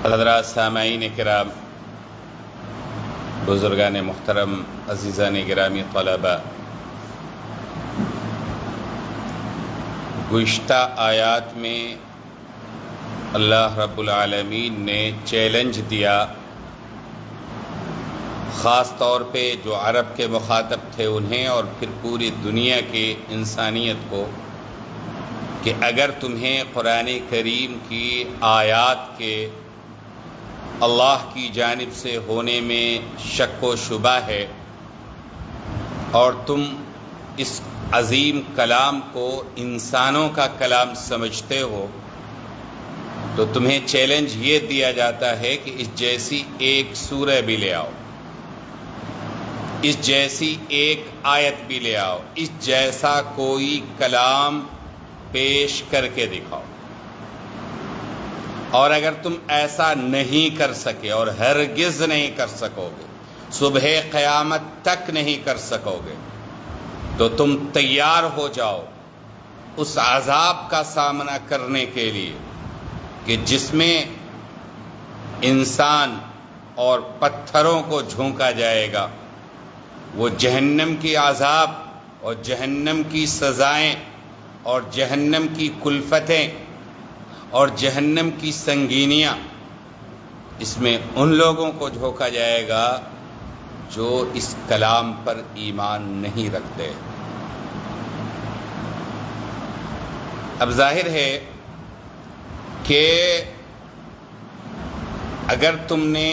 حضرات سامعین کرام، بزرگان محترم، عزیزان گرامی، طلباء، گزشتہ آیات میں اللہ رب العالمین نے چیلنج دیا، خاص طور پہ جو عرب کے مخاطب تھے انہیں اور پھر پوری دنیا کی انسانیت کو، کہ اگر تمہیں قرآن کریم کی آیات کے اللہ کی جانب سے ہونے میں شک و شبہ ہے اور تم اس عظیم کلام کو انسانوں کا کلام سمجھتے ہو، تو تمہیں چیلنج یہ دیا جاتا ہے کہ اس جیسی ایک سورہ بھی لے آؤ، اس جیسی ایک آیت بھی لے آؤ، اس جیسا کوئی کلام پیش کر کے دکھاؤ۔ اور اگر تم ایسا نہیں کر سکے اور ہرگز نہیں کر سکو گے، صبح قیامت تک نہیں کر سکو گے، تو تم تیار ہو جاؤ اس عذاب کا سامنا کرنے کے لیے کہ جس میں انسان اور پتھروں کو جھونکا جائے گا۔ وہ جہنم کی عذاب اور جہنم کی سزائیں اور جہنم کی کلفتیں اور جہنم کی سنگینیاں، اس میں ان لوگوں کو جھونکا جائے گا جو اس کلام پر ایمان نہیں رکھتے۔ اب ظاہر ہے کہ اگر تم نے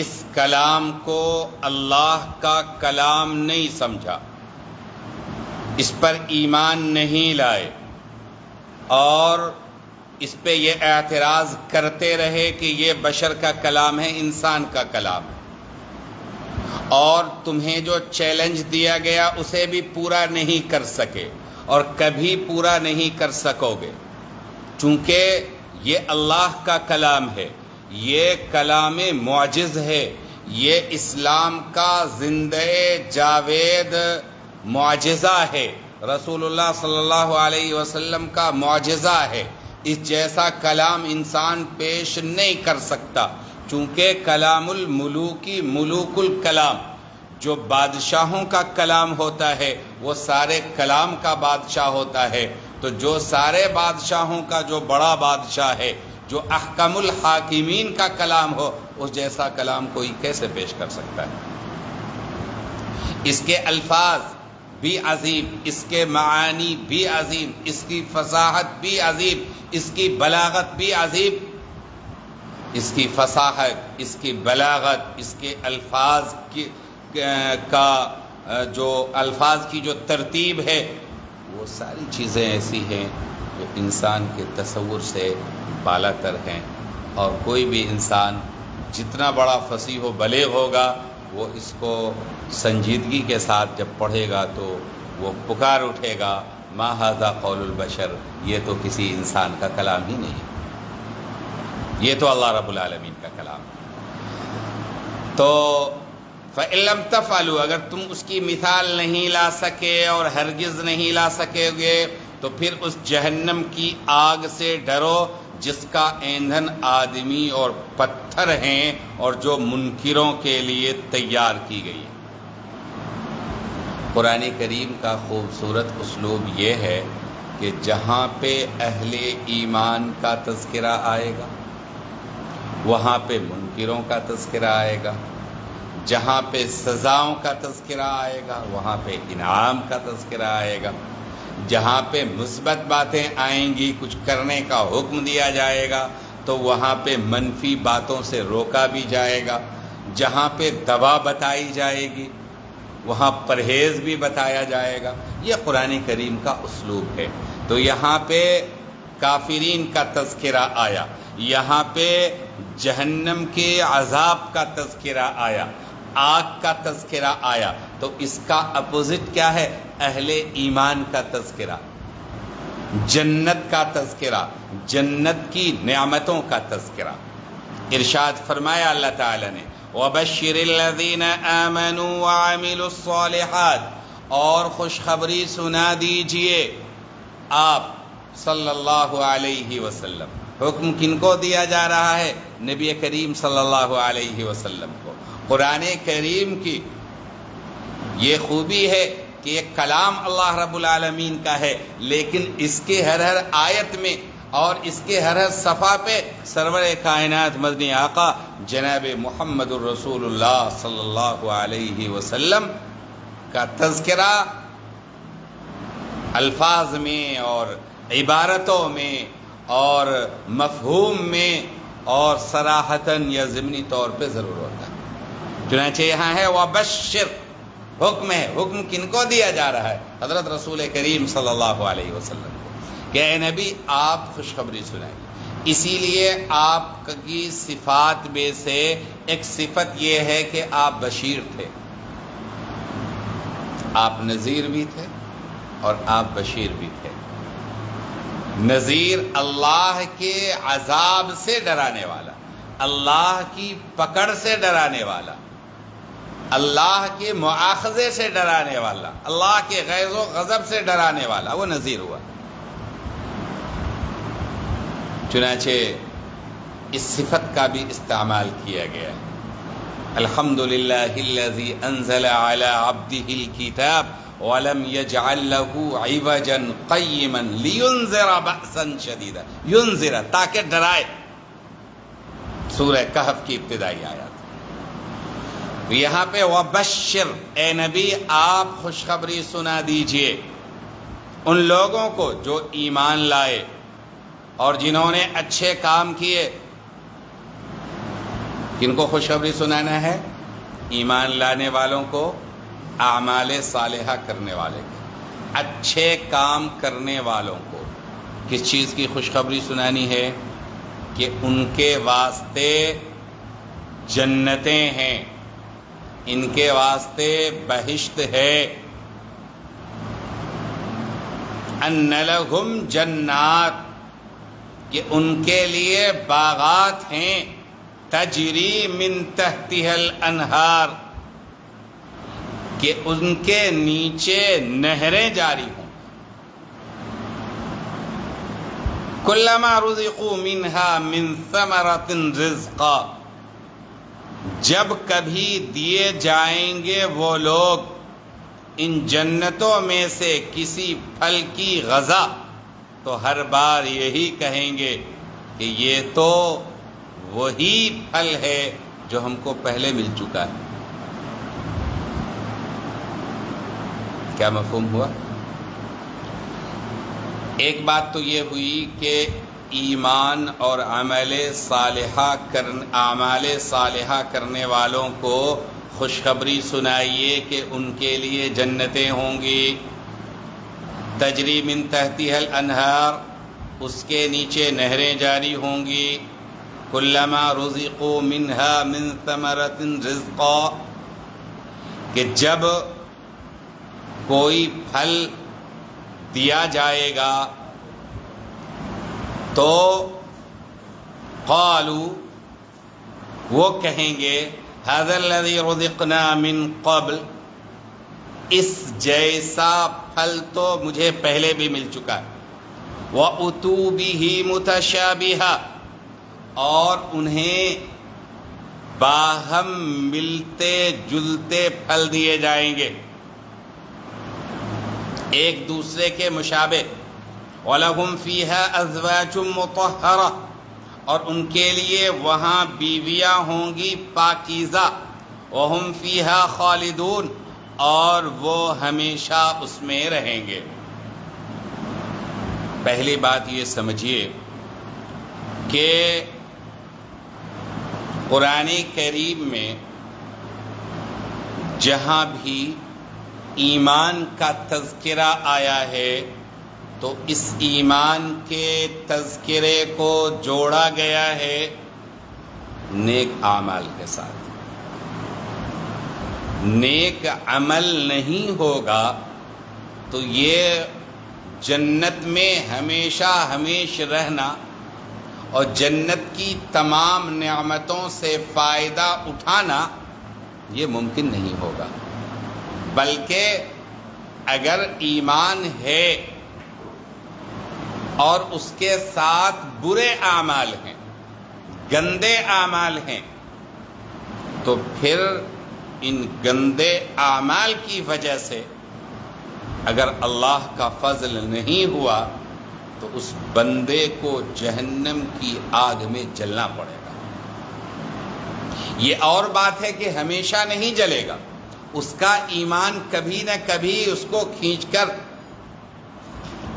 اس کلام کو اللہ کا کلام نہیں سمجھا، اس پر ایمان نہیں لائے اور اس پہ یہ اعتراض کرتے رہے کہ یہ بشر کا کلام ہے، انسان کا کلام ہے، اور تمہیں جو چیلنج دیا گیا اسے بھی پورا نہیں کر سکے اور کبھی پورا نہیں کر سکو گے، چونکہ یہ اللہ کا کلام ہے، یہ کلام معجز ہے، یہ اسلام کا زندہ جاوید معجزہ ہے، رسول اللہ صلی اللہ علیہ وسلم کا معجزہ ہے۔ اس جیسا کلام انسان پیش نہیں کر سکتا، چونکہ کلام الملوکی ملوک الکلام، جو بادشاہوں کا کلام ہوتا ہے وہ سارے کلام کا بادشاہ ہوتا ہے، تو جو سارے بادشاہوں کا جو بڑا بادشاہ ہے، جو احکم الحاکمین کا کلام ہو، اس جیسا کلام کوئی کیسے پیش کر سکتا ہے؟ اس کے الفاظ بھی عظیم، اس کے معانی بھی عظیم، اس کی فصاحت بھی عظیم، اس کی بلاغت بھی عظیم، اس کی فصاحت، اس کی بلاغت، اس کے الفاظ کی جو ترتیب ہے، وہ ساری چیزیں ایسی ہیں جو انسان کے تصور سے بالا تر ہیں، اور کوئی بھی انسان جتنا بڑا فصیح و بلیغ ہوگا وہ اس کو سنجیدگی کے ساتھ جب پڑھے گا تو وہ پکار اٹھے گا، ما ھذا قول البشر، یہ تو کسی انسان کا کلام ہی نہیں، یہ تو اللہ رب العالمین کا کلام ہے۔ تو فَإِن لَمْ تَفْعَلُوا، اگر تم اس کی مثال نہیں لا سکے اور ہرگز نہیں لا سکے گے، تو پھر اس جہنم کی آگ سے ڈرو جس کا ایندھن آدمی اور پتھر ہیں اور جو منکروں کے لیے تیار کی گئی ہے۔ قرآن کریم کا خوبصورت اسلوب یہ ہے کہ جہاں پہ اہل ایمان کا تذکرہ آئے گا وہاں پہ منکروں کا تذکرہ آئے گا، جہاں پہ سزاؤں کا تذکرہ آئے گا وہاں پہ انعام کا تذکرہ آئے گا، جہاں پہ مثبت باتیں آئیں گی، کچھ کرنے کا حکم دیا جائے گا تو وہاں پہ منفی باتوں سے روکا بھی جائے گا، جہاں پہ دوا بتائی جائے گی وہاں پرہیز بھی بتایا جائے گا۔ یہ قرآن کریم کا اسلوب ہے۔ تو یہاں پہ کافرین کا تذکرہ آیا، یہاں پہ جہنم کے عذاب کا تذکرہ آیا، آگ کا تذکرہ آیا، تو اس کا اپوزٹ کیا ہے؟ اہل ایمان کا تذکرہ، جنت کا تذکرہ، جنت کی نعمتوں کا تذکرہ۔ ارشاد فرمایا اللہ تعالی نے، وَبَشِّرِ الَّذِينَ آمَنُوا وَعَمِلُوا الصَّالِحَاتِ، اور خوشخبری سنا دیجئے آپ صلی اللہ علیہ وسلم حکم کن کو دیا جا رہا ہے؟ نبی کریم صلی اللہ علیہ وسلم کو۔ قرآن کریم کی یہ خوبی ہے کہ یہ کلام اللہ رب العالمین کا ہے، لیکن اس کے ہر آیت میں اور اس کے ہر صفحہ پہ سرور کائنات مدنی آقا جناب محمد الرسول اللہ صلی اللہ علیہ وسلم کا تذکرہ الفاظ میں اور عبارتوں میں اور مفہوم میں اور صراحتاً یا ضمنی طور پہ ضرور ہوتا ہے۔ چنانچہ یہاں ہے وَبَشِّرْ، حکم ہے، حکم کن کو دیا جا رہا ہے؟ حضرت رسول کریم صلی اللہ علیہ وسلم کو کہ اے نبی آپ خوشخبری سنائیں۔ اسی لیے آپ کی صفات میں سے ایک صفت یہ ہے کہ آپ بشیر تھے، آپ نذیر بھی تھے اور آپ بشیر بھی تھے۔ نذیر اللہ کے عذاب سے ڈرانے والا، اللہ کی پکڑ سے ڈرانے والا، اللہ کے مؤاخذے سے ڈرانے والا، اللہ کے غیظ و غضب سے ڈرانے والا، وہ نذیر ہوا۔ چنانچہ اس صفت کا بھی استعمال کیا گیا ہے۔ الحمدللہ الذی انزل علی عبدہ الکتاب وَلَمْ يَجْعَلْ لَهُ عِوَجًا قَيِّمًا لِيُنذِرَ بَأْسًا شَدِيدًا، ينذر تاکہ ڈرائے۔ سورہ کہف کی ابتدائی آیات۔ یہاں پہ وَبَشِّرْ، اے نبی آپ خوشخبری سنا دیجئے ان لوگوں کو جو ایمان لائے اور جنہوں نے اچھے کام کیے۔ کن کو خوشخبری سنانا ہے؟ ایمان لانے والوں کو، اعمال صالحہ کرنے والے کو، اچھے کام کرنے والوں کو۔ کس چیز کی خوشخبری سنانی ہے؟ کہ ان کے واسطے جنتیں ہیں، ان کے واسطے بہشت ہے۔ ان لہم جنات، کہ ان کے لیے باغات ہیں، تجری من تحتها الانہار، کہ ان کے نیچے نہریں جاری ہوں۔ کلما رزقوا منها من ثمرۃ رزقا، جب کبھی دیے جائیں گے وہ لوگ ان جنتوں میں سے کسی پھل کی غذا، تو ہر بار یہی کہیں گے کہ یہ تو وہی پھل ہے جو ہم کو پہلے مل چکا ہے۔ کیا مفہوم ہوا؟ ایک بات تو یہ ہوئی کہ ایمان اور اعمال صالحہ کرنے والوں کو خوشخبری سنائیے کہ ان کے لیے جنتیں ہوں گی، تجری من تحتها الانہار، اس کے نیچے نہریں جاری ہوں گی۔ کلما رزقوا منها من ثمرۃ رزقا، کہ جب کوئی پھل دیا جائے گا تو قالوا، وہ کہیں گے ھذا الذی رزقنا من قبل، اس جیسا پھل تو مجھے پہلے بھی مل چکا ہے۔ وَأُتُوا بِهِ مُتَشَابِهًا، اور انہیں باہم ملتے جلتے پھل دیے جائیں گے، ایک دوسرے کے مشابہ۔ وَلَهُمْ فِيهَا أَزْوَاجٌ مُطَهَّرَةٌ، اور ان کے لیے وہاں بیویاں ہوں گی پاکیزہ۔ وَهُمْ فِيهَا خَالِدُونَ، اور وہ ہمیشہ اس میں رہیں گے۔ پہلی بات یہ سمجھیے کہ قرآن کریم میں جہاں بھی ایمان کا تذکرہ آیا ہے تو اس ایمان کے تذکرے کو جوڑا گیا ہے نیک اعمال کے ساتھ۔ نیک عمل نہیں ہوگا تو یہ جنت میں ہمیشہ ہمیشہ رہنا اور جنت کی تمام نعمتوں سے فائدہ اٹھانا یہ ممکن نہیں ہوگا، بلکہ اگر ایمان ہے اور اس کے ساتھ برے اعمال ہیں، گندے اعمال ہیں، تو پھر ان گندے اعمال کی وجہ سے اگر اللہ کا فضل نہیں ہوا تو اس بندے کو جہنم کی آگ میں جلنا پڑے گا۔ یہ اور بات ہے کہ ہمیشہ نہیں جلے گا، اس کا ایمان کبھی نہ کبھی اس کو کھینچ کر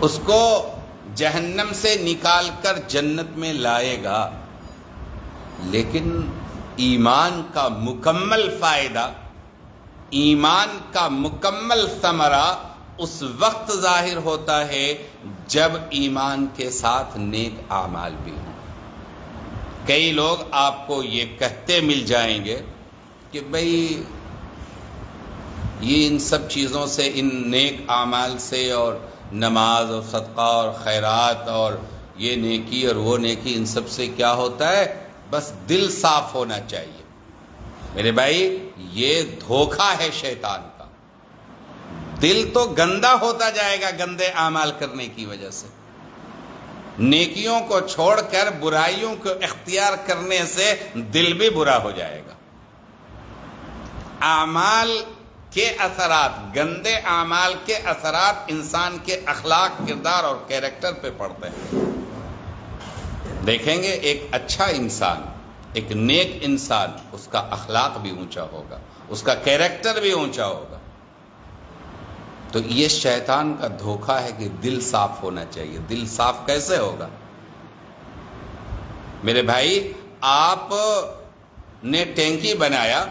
اس کو جہنم سے نکال کر جنت میں لائے گا، لیکن ایمان کا مکمل فائدہ، ایمان کا مکمل ثمرہ اس وقت ظاہر ہوتا ہے جب ایمان کے ساتھ نیک اعمال بھی ہوں۔ کئی لوگ آپ کو یہ کہتے مل جائیں گے کہ بھئی یہ ان سب چیزوں سے، ان نیک اعمال سے اور نماز اور صدقہ اور خیرات اور یہ نیکی اور وہ نیکی، ان سب سے کیا ہوتا ہے؟ بس دل صاف ہونا چاہیے۔ میرے بھائی، یہ دھوکہ ہے شیطان کا۔ دل تو گندا ہوتا جائے گا گندے اعمال کرنے کی وجہ سے، نیکیوں کو چھوڑ کر برائیوں کو اختیار کرنے سے دل بھی برا ہو جائے گا۔ اعمال کے اثرات، گندے اعمال کے اثرات انسان کے اخلاق، کردار اور کیریکٹر پہ پڑتے ہیں۔ دیکھیں گے ایک اچھا انسان، ایک نیک انسان، اس کا اخلاق بھی اونچا ہوگا، اس کا کیریکٹر بھی اونچا ہوگا۔ تو یہ شیطان کا دھوکہ ہے کہ دل صاف ہونا چاہیے۔ دل صاف کیسے ہوگا؟ میرے بھائی، آپ نے ٹینکی بنایا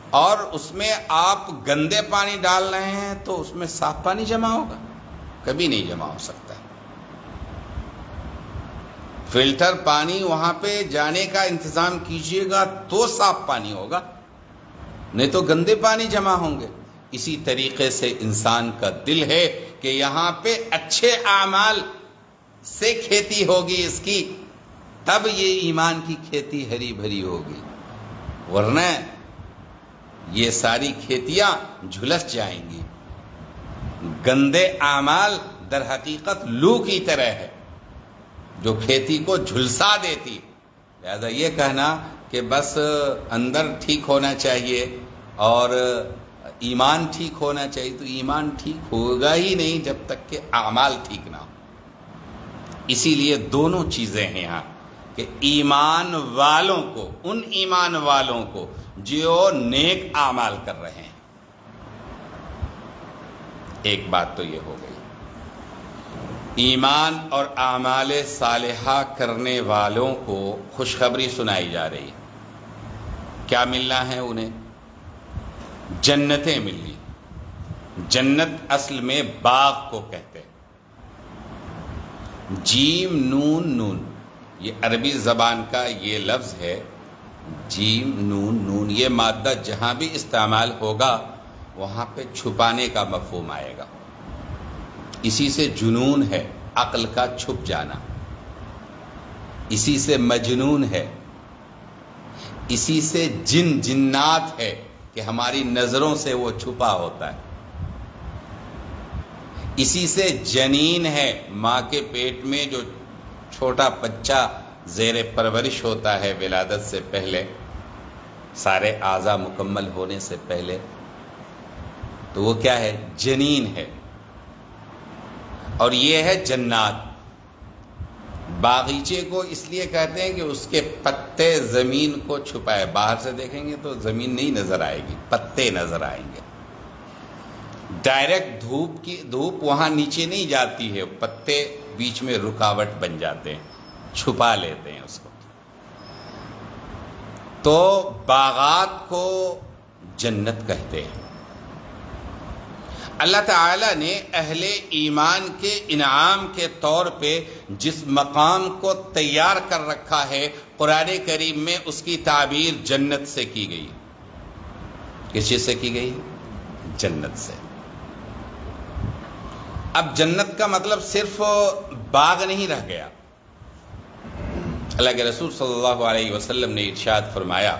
اور اس میں آپ گندے پانی ڈال رہے ہیں تو اس میں صاف پانی جمع ہوگا؟ کبھی نہیں جمع ہو سکتا۔ فلٹر پانی وہاں پہ جانے کا انتظام کیجئے گا تو صاف پانی ہوگا، نہیں تو گندے پانی جمع ہوں گے۔ اسی طریقے سے انسان کا دل ہے کہ یہاں پہ اچھے اعمال سے کھیتی ہوگی اس کی، تب یہ ایمان کی کھیتی ہری بھری ہوگی، ورنہ یہ ساری کھیتیاں جھلس جائیں گی۔ گندے اعمال در حقیقت لو کی طرح ہے جو کھیتی کو جھلسا دیتی۔ لہذا یہ کہنا کہ بس اندر ٹھیک ہونا چاہیے اور ایمان ٹھیک ہونا چاہیے، تو ایمان ٹھیک ہوگا ہی نہیں جب تک کہ اعمال ٹھیک نہ ہو۔ اسی لیے دونوں چیزیں ہیں یہاں کہ ایمان والوں کو، ان ایمان والوں کو جو نیک اعمال کر رہے ہیں۔ ایک بات تو یہ ہو گئی، ایمان اور اعمال صالحہ کرنے والوں کو خوشخبری سنائی جا رہی ہے۔ کیا ملنا ہے انہیں؟ جنتیں ملی۔ جنت اصل میں باغ کو کہتے ہیں۔ جیم نون نون، یہ عربی زبان کا یہ لفظ ہے، جیم نون نون، یہ مادہ جہاں بھی استعمال ہوگا وہاں پہ چھپانے کا مفہوم آئے گا۔ اسی سے جنون ہے، عقل کا چھپ جانا، اسی سے مجنون ہے، اسی سے جنات ہے کہ ہماری نظروں سے وہ چھپا ہوتا ہے، اسی سے جنین ہے، ماں کے پیٹ میں جو چھوٹا بچہ زیر پرورش ہوتا ہے ولادت سے پہلے، سارے اعضاء مکمل ہونے سے پہلے، تو وہ کیا ہے؟ جنین ہے۔ اور یہ ہے جنات۔ باغیچے کو اس لیے کہتے ہیں کہ اس کے پتے زمین کو چھپائے، باہر سے دیکھیں گے تو زمین نہیں نظر آئے گی، پتے نظر آئیں گے۔ ڈائریکٹ دھوپ وہاں نیچے نہیں جاتی ہے، پتے بیچ میں رکاوٹ بن جاتے ہیں، چھپا لیتے ہیں اس کو۔ تو باغات کو جنت کہتے ہیں۔ اللہ تعالیٰ نے اہل ایمان کے انعام کے طور پہ جس مقام کو تیار کر رکھا ہے، قرآن کریم میں اس کی تعبیر جنت سے کی گئی۔ کس چیز سے کی گئی؟ جنت سے۔ اب جنت کا مطلب صرف باغ نہیں رہ گیا۔ اللہ کے رسول صلی اللہ علیہ وسلم نے ارشاد فرمایا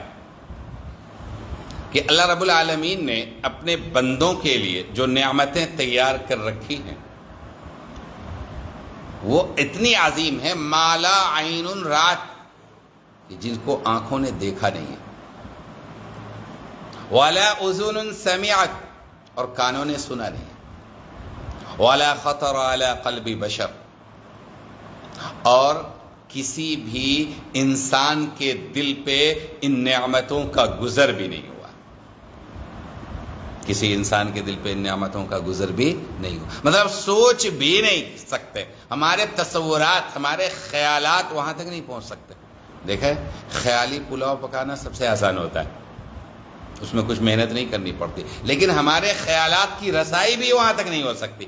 کہ اللہ رب العالمین نے اپنے بندوں کے لیے جو نعمتیں تیار کر رکھی ہیں، وہ اتنی عظیم ہے، مالا عین رات، کہ جن کو آنکھوں نے دیکھا نہیں ہے، ولا اذن سمعت، اور کانوں نے سنا نہیں ہے، ولا خطر علی قلب بشر، اور کسی بھی انسان کے دل پہ ان نعمتوں کا گزر بھی نہیں ہوا، کسی انسان کے دل پہ ان نعمتوں کا گزر بھی نہیں ہوا، مطلب سوچ بھی نہیں سکتے، ہمارے تصورات، ہمارے خیالات وہاں تک نہیں پہنچ سکتے۔ دیکھیں، خیالی پلاؤ پکانا سب سے آسان ہوتا ہے، اس میں کچھ محنت نہیں کرنی پڑتی، لیکن ہمارے خیالات کی رسائی بھی وہاں تک نہیں ہو سکتی۔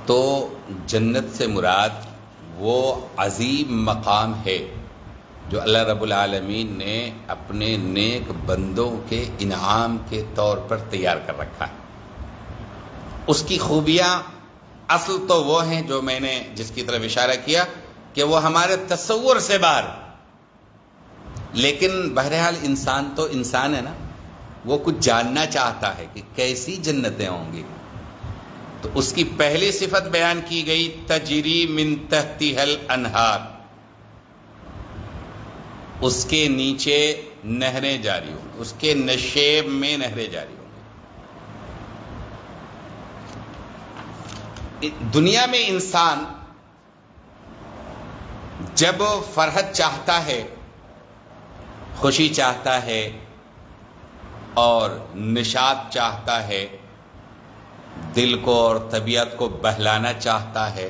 تو جنت سے مراد وہ عظیم مقام ہے جو اللہ رب العالمین نے اپنے نیک بندوں کے انعام کے طور پر تیار کر رکھا ہے۔ اس کی خوبیاں اصل تو وہ ہیں جو میں نے جس کی طرف اشارہ کیا کہ وہ ہمارے تصور سے باہر، لیکن بہرحال انسان تو انسان ہے نا، وہ کچھ جاننا چاہتا ہے کہ کیسی جنتیں ہوں گی، تو اس کی پہلی صفت بیان کی گئی تجری من تحتها الانہار، اس کے نیچے نہریں جاری ہوں، اس کے نشیب میں نہریں جاری ہوں۔ دنیا میں انسان جب فرحت چاہتا ہے، خوشی چاہتا ہے اور نشاط چاہتا ہے، دل کو اور طبیعت کو بہلانا چاہتا ہے،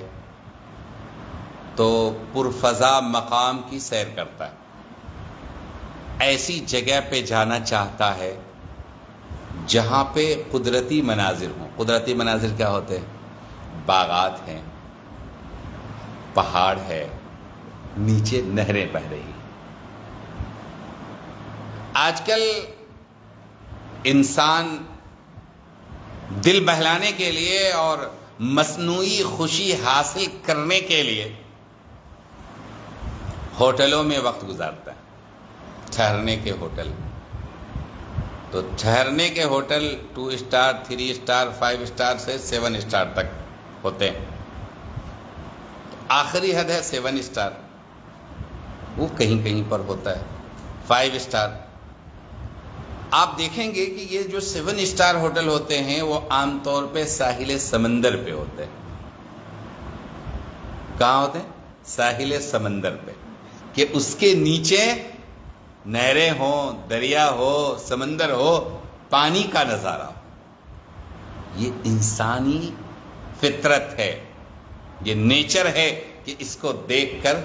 تو پرفضا مقام کی سیر کرتا ہے، ایسی جگہ پہ جانا چاہتا ہے جہاں پہ قدرتی مناظر ہوں۔ قدرتی مناظر کیا ہوتے ہیں؟ باغات ہیں، پہاڑ ہے، نیچے نہریں بہہ رہی۔ آج کل انسان دل بہلانے کے لیے اور مصنوعی خوشی حاصل کرنے کے لیے ہوٹلوں میں وقت گزارتا ہے، ٹھہرنے کے ہوٹل۔ تو ٹھہرنے کے ہوٹل 2 اسٹار، 3 اسٹار، 5 اسٹار سے 7 اسٹار تک ہوتے ہیں۔ آخری حد ہے 7 اسٹار، وہ کہیں کہیں پر ہوتا ہے 5 اسٹار۔ آپ دیکھیں گے کہ یہ جو 7 اسٹار ہوٹل ہوتے ہیں وہ عام طور پہ ساحل سمندر پہ ہوتے ہیں۔ کہاں ہوتے ہیں؟ ساحل سمندر پہ، کہ اس کے نیچے نہریں ہوں، دریا ہو، سمندر ہو، پانی کا نظارہ ہو۔ یہ انسانی فطرت ہے، یہ نیچر ہے کہ اس کو دیکھ کر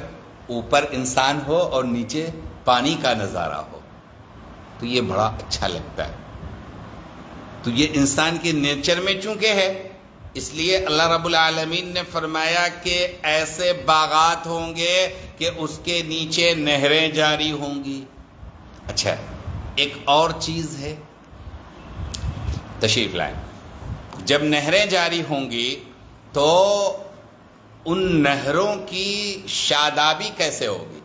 اوپر انسان ہو اور نیچے پانی کا نظارہ ہو، تو یہ بڑا اچھا لگتا ہے۔ تو یہ انسان کے نیچر میں چونکہ ہے، اس لیے اللہ رب العالمین نے فرمایا کہ ایسے باغات ہوں گے کہ اس کے نیچے نہریں جاری ہوں گی۔ اچھا، ایک اور چیز ہے، تشریف لائیں۔ جب نہریں جاری ہوں گی تو ان نہروں کی شادابی کیسے ہوگی؟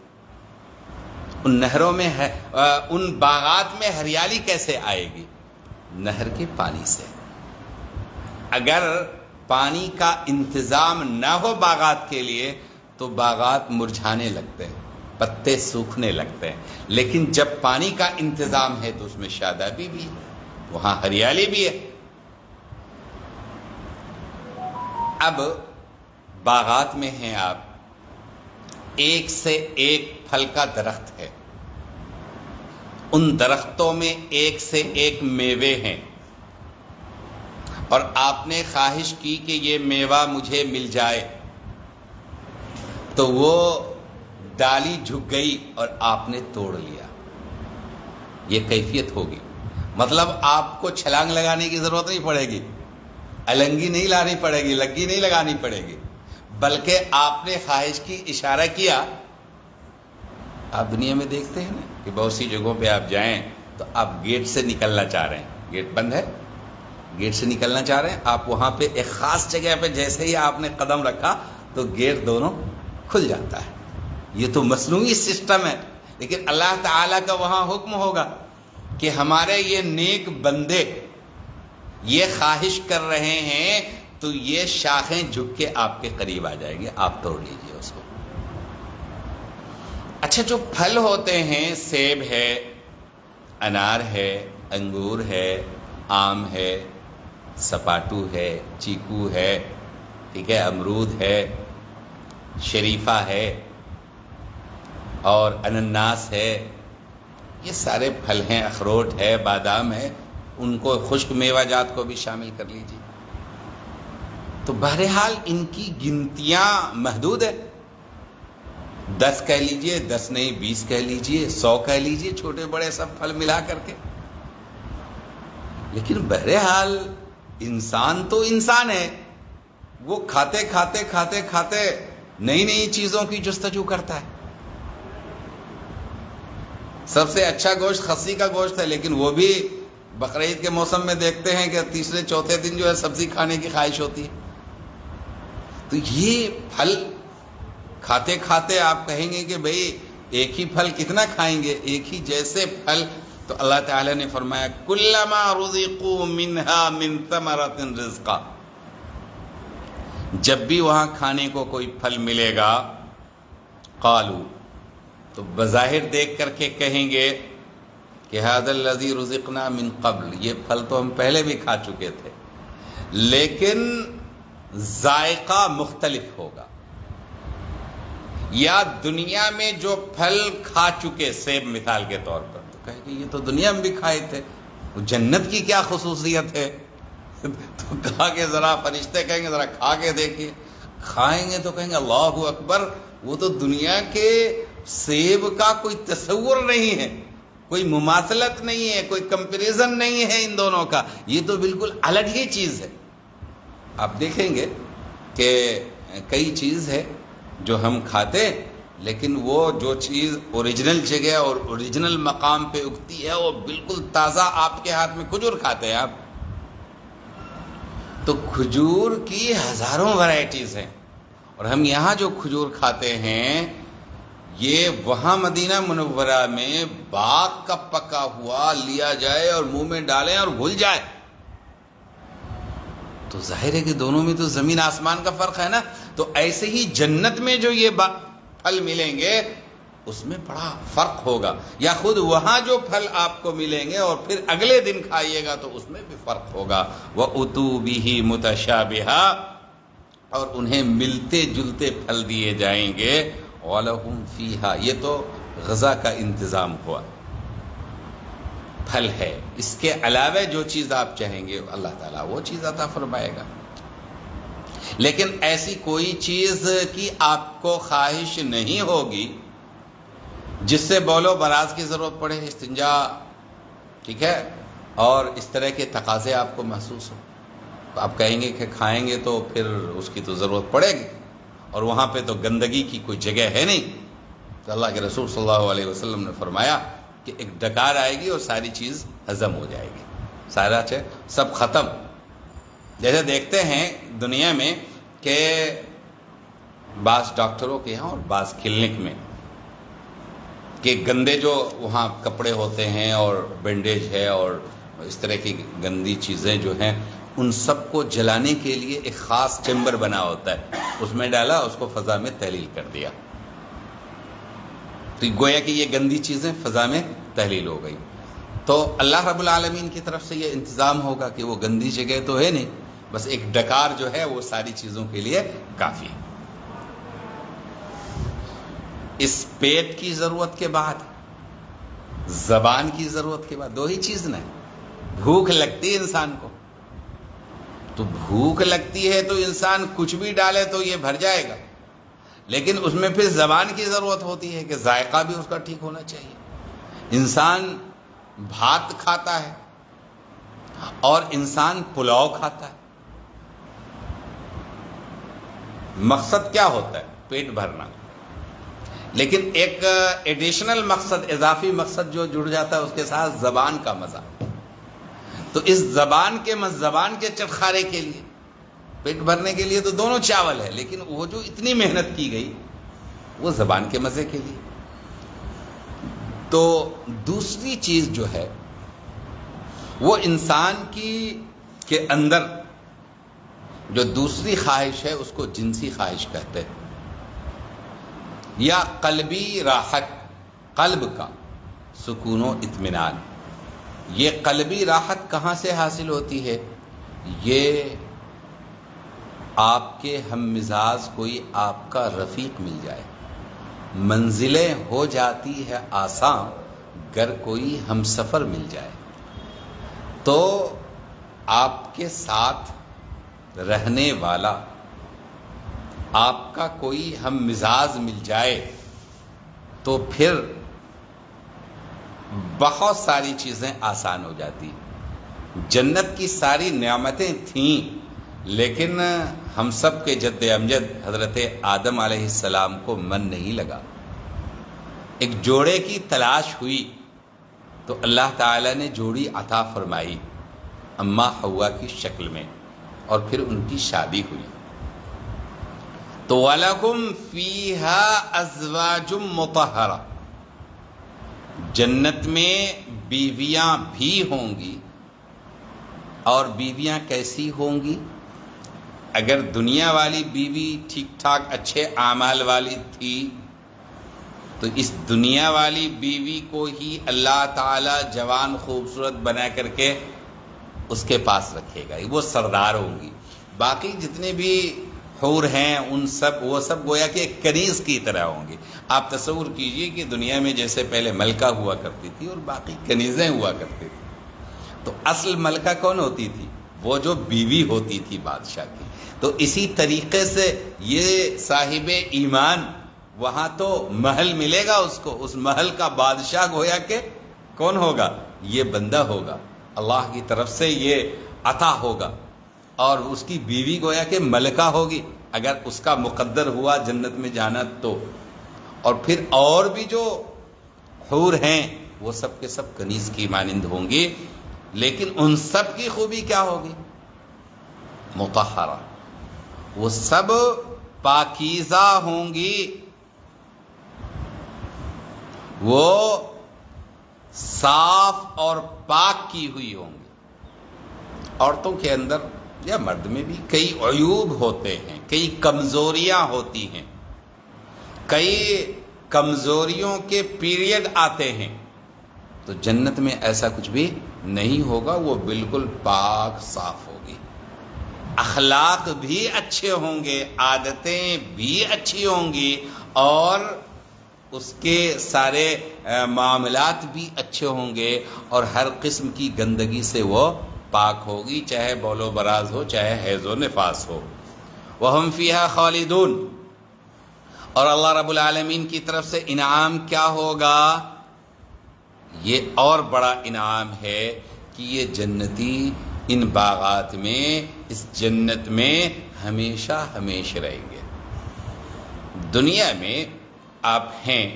ان نہروں میں ان باغات میں ہریالی کیسے آئے گی؟ نہر کے پانی سے۔ اگر پانی کا انتظام نہ ہو باغات کے لیے تو باغات مرجھانے لگتے ہیں، پتے سوکھنے لگتے ہیں، لیکن جب پانی کا انتظام ہے تو اس میں شادابی بھی ہے، وہاں ہریالی بھی ہے۔ اب باغات میں ہیں آپ، ایک سے ایک پھل کا درخت ہے، ان درختوں میں ایک سے ایک میوے ہیں، اور آپ نے خواہش کی کہ یہ میوہ مجھے مل جائے، تو وہ ڈالی جھک گئی اور آپ نے توڑ لیا، یہ کیفیت ہوگی۔ مطلب آپ کو چھلانگ لگانے کی ضرورت نہیں پڑے گی، النگی نہیں لانی پڑے گی، لگی نہیں لگانی پڑے گی، بلکہ آپ نے خواہش کی، اشارہ کیا۔ آپ دنیا میں دیکھتے ہیں نا کہ بہت سی جگہوں پہ آپ جائیں تو آپ گیٹ سے نکلنا چاہ رہے ہیں، گیٹ بند ہے، گیٹ سے نکلنا چاہ رہے ہیں، آپ وہاں پہ ایک خاص جگہ پہ جیسے ہی آپ نے قدم رکھا تو گیٹ دونوں کھل جاتا ہے۔ یہ تو مصنوعی سسٹم ہے، لیکن اللہ تعالیٰ کا وہاں حکم ہوگا کہ ہمارے یہ نیک بندے یہ خواہش کر رہے ہیں تو یہ شاخیں جھک کے آپ کے قریب آ جائیں گے، آپ توڑ لیجئے اس کو۔ اچھا، جو پھل ہوتے ہیں، سیب ہے، انار ہے، انگور ہے، آم ہے، سپاٹو ہے، چیکو ہے، ٹھیک ہے، امرود ہے، شریفہ ہے اور انناس ہے، یہ سارے پھل ہیں، اخروٹ ہے، بادام ہے، ان کو خشک میوہ جات کو بھی شامل کر لیجیے۔ تو بہرحال ان کی گنتیاں محدود ہے، 10 کہہ لیجئے، 10 نہیں 20 کہہ لیجئے، 100 کہہ لیجئے، چھوٹے بڑے سب پھل ملا کر کے۔ لیکن بہرحال انسان تو انسان ہے، وہ کھاتے کھاتے کھاتے کھاتے نئی نئی چیزوں کی جستجو کرتا ہے۔ سب سے اچھا گوشت خصی کا گوشت ہے، لیکن وہ بھی بقرعید کے موسم میں دیکھتے ہیں کہ تیسرے چوتھے دن جو ہے سبزی کھانے کی خواہش ہوتی ہے۔ تو یہ پھل کھاتے کھاتے آپ کہیں گے کہ بھئی ایک ہی پھل کتنا کھائیں گے، ایک ہی جیسے پھل، تو اللہ تعالی نے فرمایا کلما رزقوا منها من ثمرۃ رزقا، جب بھی وہاں کھانے کو کوئی پھل ملے گا، قالوا، تو بظاہر دیکھ کر کے کہیں گے کہ ھذا الذی رزقنا من قبل، یہ پھل تو ہم پہلے بھی کھا چکے تھے، لیکن ذائقہ مختلف ہوگا۔ یا دنیا میں جو پھل کھا چکے، سیب مثال کے طور پر، تو کہے کہ یہ تو دنیا میں بھی کھائے تھے، جنت کی کیا خصوصیت ہے؟ تو کہا کہ ذرا فرشتے کہیں گے ذرا کھا کے دیکھیے، کھائیں گے تو کہیں گے اللہ اکبر، وہ تو دنیا کے سیب کا کوئی تصور نہیں ہے، کوئی مماثلت نہیں ہے، کوئی کمپیریزن نہیں ہے ان دونوں کا، یہ تو بالکل الگ ہی چیز ہے۔ آپ دیکھیں گے کہ کئی چیز ہے جو ہم کھاتے، لیکن وہ جو چیز اوریجنل جگہ اور اوریجنل مقام پہ اگتی ہے وہ بالکل تازہ آپ کے ہاتھ میں، کھجور کھاتے ہیں آپ، تو کھجور کی ہزاروں ورائٹیز ہیں، اور ہم یہاں جو کھجور کھاتے ہیں یہ وہاں مدینہ منورہ میں باغ کا پکا ہوا لیا جائے اور منہ میں ڈالیں اور گھل جائے، تو ظاہر ہے کہ دونوں میں تو زمین آسمان کا فرق ہے نا۔ تو ایسے ہی جنت میں جو یہ پھل ملیں گے اس میں بڑا فرق ہوگا، یا خود وہاں جو پھل آپ کو ملیں گے اور پھر اگلے دن کھائیے گا تو اس میں بھی فرق ہوگا۔ وَأُتُوا بِهِ مُتَشَابِهًا، اور انہیں ملتے جلتے پھل دیے جائیں گے، وَلَهُمْ فِيهَا، یہ تو غذا کا انتظام ہوا، پھل ہے، اس کے علاوہ جو چیز آپ چاہیں گے اللہ تعالیٰ وہ چیز عطا فرمائے گا۔ لیکن ایسی کوئی چیز کی آپ کو خواہش نہیں ہوگی جس سے بول و براز کی ضرورت پڑے، استنجا، ٹھیک ہے، اور اس طرح کے تقاضے آپ کو محسوس ہو، تو آپ کہیں گے کہ کھائیں گے تو پھر اس کی تو ضرورت پڑے گی، اور وہاں پہ تو گندگی کی کوئی جگہ ہے نہیں، تو اللہ کے رسول صلی اللہ علیہ وسلم نے فرمایا کہ ایک ڈکار آئے گی اور ساری چیز ہضم ہو جائے گی، سارا سب ختم۔ جیسے دیکھتے ہیں دنیا میں کہ بعض ڈاکٹروں کے یہاں اور بعض کلینک میں کہ گندے جو وہاں کپڑے ہوتے ہیں اور بینڈیج ہے اور اس طرح کی گندی چیزیں جو ہیں ان سب کو جلانے کے لیے ایک خاص چیمبر بنا ہوتا ہے، اس میں ڈالا، اس کو فضا میں تحلیل کر دیا، تو گویا کہ یہ گندی چیزیں فضا میں تحلیل ہو گئی۔ تو اللہ رب العالمین کی طرف سے یہ انتظام ہوگا کہ وہ گندی جگہ تو ہے نہیں، بس ایک ڈکار جو ہے وہ ساری چیزوں کے لیے کافی ہے۔ اس پیٹ کی ضرورت کے بعد، زبان کی ضرورت کے بعد، دو ہی چیز نہیں، بھوک لگتی ہے انسان کو، تو بھوک لگتی ہے تو انسان کچھ بھی ڈالے تو یہ بھر جائے گا، لیکن اس میں پھر زبان کی ضرورت ہوتی ہے کہ ذائقہ بھی اس کا ٹھیک ہونا چاہیے۔ انسان بھات کھاتا ہے اور انسان پلاؤ کھاتا ہے، مقصد کیا ہوتا ہے؟ پیٹ بھرنا، لیکن ایک ایڈیشنل مقصد، اضافی مقصد جو جڑ جاتا ہے اس کے ساتھ، زبان کا مزہ۔ تو اس زبان کے چٹخارے کے لیے، پیٹ بھرنے کے لیے تو دونوں چاول ہے، لیکن وہ جو اتنی محنت کی گئی وہ زبان کے مزے کے لیے۔ تو دوسری چیز جو ہے وہ انسان کے اندر جو دوسری خواہش ہے اس کو جنسی خواہش کہتے ہیں، یا قلبی راحت، قلب کا سکون و اطمینان۔ یہ قلبی راحت کہاں سے حاصل ہوتی ہے؟ یہ آپ کے ہم مزاج کوئی آپ کا رفیق مل جائے، منزلیں ہو جاتی ہے آسان گر کوئی ہم سفر مل جائے۔ تو آپ کے ساتھ رہنے والا، آپ کا کوئی ہم مزاج مل جائے تو پھر بہت ساری چیزیں آسان ہو جاتی۔ جنت کی ساری نعمتیں تھیں، لیکن ہم سب کے جد امجد حضرت آدم علیہ السلام کو من نہیں لگا۔ ایک جوڑے کی تلاش ہوئی تو اللہ تعالیٰ نے جوڑی عطا فرمائی اماں حوا کی شکل میں، اور پھر ان کی شادی ہوئی۔ تو وَلَكُمْ فِيهَا أَزْوَاجٌ مُطَهَّرَةٌ، جنت میں بیویاں بھی ہوں گی، اور بیویاں کیسی ہوں گی؟ اگر دنیا والی بیوی ٹھیک ٹھاک اچھے اعمال والی تھی تو اس دنیا والی بیوی کو ہی اللہ تعالی جوان خوبصورت بنا کر کے اس کے پاس رکھے گا، وہ سردار ہوں گی۔ باقی جتنے بھی حور ہیں وہ سب گویا کہ ایک کنیز کی طرح ہوں گی۔ آپ تصور کیجئے کہ دنیا میں جیسے پہلے ملکہ ہوا کرتی تھی اور باقی کنیزیں ہوا کرتی تھی، تو اصل ملکہ کون ہوتی تھی؟ وہ جو بیوی ہوتی تھی بادشاہ کی۔ تو اسی طریقے سے یہ صاحب ایمان وہاں تو محل ملے گا اس کو، اس محل کا بادشاہ گویا کہ کون ہوگا؟ یہ بندہ ہوگا، اللہ کی طرف سے یہ عطا ہوگا، اور اس کی بیوی گویا کہ ملکہ ہوگی اگر اس کا مقدر ہوا جنت میں جانا تو۔ اور پھر اور بھی جو حور ہیں وہ سب کے سب کنیز کی مانند ہوں گی، لیکن ان سب کی خوبی کیا ہوگی؟ مطہرہ، وہ سب پاکیزہ ہوں گی، وہ صاف اور پاک کی ہوئی ہوں گی۔ عورتوں کے اندر یا مرد میں بھی کئی عیوب ہوتے ہیں، کئی کمزوریاں ہوتی ہیں، کئی کمزوریوں کے پیریڈ آتے ہیں، تو جنت میں ایسا کچھ بھی نہیں ہوگا، وہ بالکل پاک صاف ہوگی۔ اخلاق بھی اچھے ہوں گے، عادتیں بھی اچھی ہوں گی، اور اس کے سارے معاملات بھی اچھے ہوں گے، اور ہر قسم کی گندگی سے وہ پاک ہوگی، چاہے بول و براز ہو، چاہے حیض و نفاس ہو۔ وَهُمْ فِيهَا خَالِدُونَ، اور اللہ رب العالمین کی طرف سے انعام کیا ہوگا؟ یہ اور بڑا انعام ہے کہ یہ جنتی ان باغات میں، اس جنت میں ہمیشہ ہمیشہ رہیں گے۔ دنیا میں آپ ہیں،